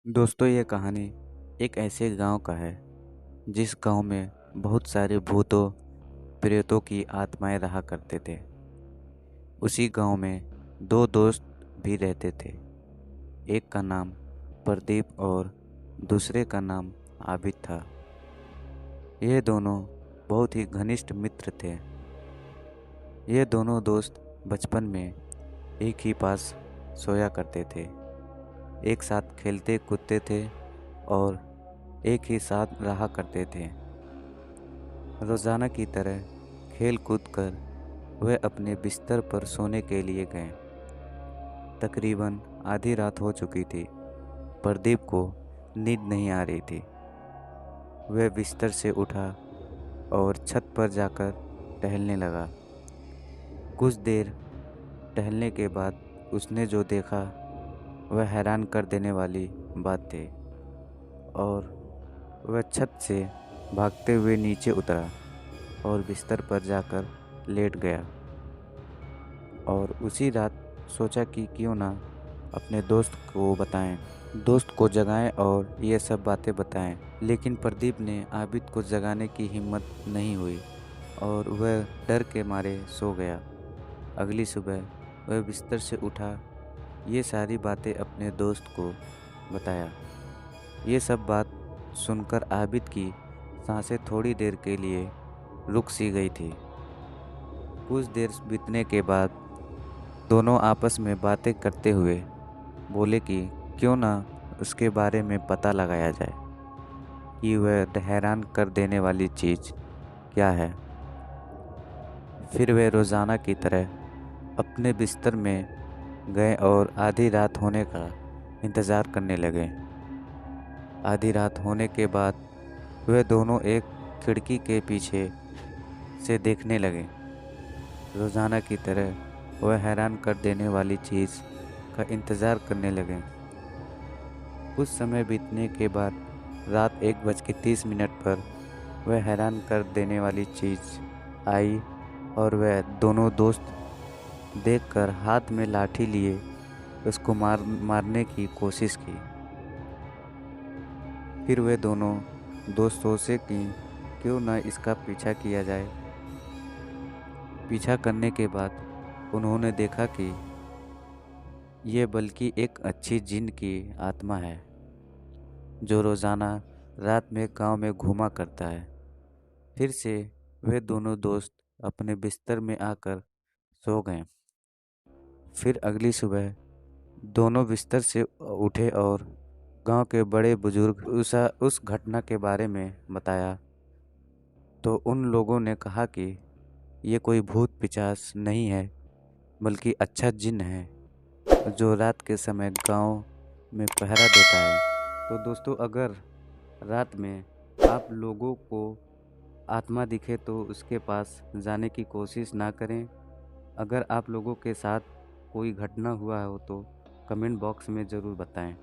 दोस्तों ये कहानी एक ऐसे गांव का है जिस गांव में बहुत सारे भूतों प्रेतों की आत्माएं रहा करते थे। उसी गांव में दो दोस्त भी रहते थे। एक का नाम प्रदीप और दूसरे का नाम आबिद था। ये दोनों बहुत ही घनिष्ठ मित्र थे। ये दोनों दोस्त बचपन में एक ही पास सोया करते थे, एक साथ खेलते कूदते थे और एक ही साथ रहा करते थे। रोज़ाना की तरह खेल कूद कर वह अपने बिस्तर पर सोने के लिए गए। तकरीबन आधी रात हो चुकी थी। प्रदीप को नींद नहीं आ रही थी। वह बिस्तर से उठा और छत पर जाकर टहलने लगा। कुछ देर टहलने के बाद उसने जो देखा वह हैरान कर देने वाली बात थी और वह छत से भागते हुए नीचे उतरा और बिस्तर पर जाकर लेट गया। और उसी रात सोचा कि क्यों ना अपने दोस्त को बताएं, दोस्त को जगाएं और ये सब बातें बताएं। लेकिन प्रदीप ने आबिद को जगाने की हिम्मत नहीं हुई और वह डर के मारे सो गया। अगली सुबह वह बिस्तर से उठा, ये सारी बातें अपने दोस्त को बताया। ये सब बात सुनकर आबिद की सांसें थोड़ी देर के लिए रुक सी गई थी। कुछ देर बीतने के बाद दोनों आपस में बातें करते हुए बोले कि क्यों ना उसके बारे में पता लगाया जाए कि वह हैरान कर देने वाली चीज़ क्या है। फिर वे रोज़ाना की तरह अपने बिस्तर में गए और आधी रात होने का इंतज़ार करने लगे। आधी रात होने के बाद वे दोनों एक खिड़की के पीछे से देखने लगे। रोज़ाना की तरह वह हैरान कर देने वाली चीज़ का इंतज़ार करने लगे। कुछ समय बीतने के बाद रात 1:30 पर वह हैरान कर देने वाली चीज़ आई और वह दोनों दोस्त देखकर हाथ में लाठी लिए उसको मारने की कोशिश की। फिर वे दोनों दोस्त सोचे कि क्यों न इसका पीछा किया जाए। पीछा करने के बाद उन्होंने देखा कि ये बल्कि एक अच्छी जिन्न की आत्मा है जो रोज़ाना रात में गांव में घूमा करता है। फिर से वे दोनों दोस्त अपने बिस्तर में आकर सो गए। फिर अगली सुबह दोनों बिस्तर से उठे और गांव के बड़े बुजुर्ग उस घटना के बारे में बताया तो उन लोगों ने कहा कि ये कोई भूत पिशाच नहीं है बल्कि अच्छा जिन्न है जो रात के समय गांव में पहरा देता है। तो दोस्तों, अगर रात में आप लोगों को आत्मा दिखे तो उसके पास जाने की कोशिश ना करें। अगर आप लोगों के साथ कोई घटना हुआ हो तो कमेंट बॉक्स में ज़रूर बताएं।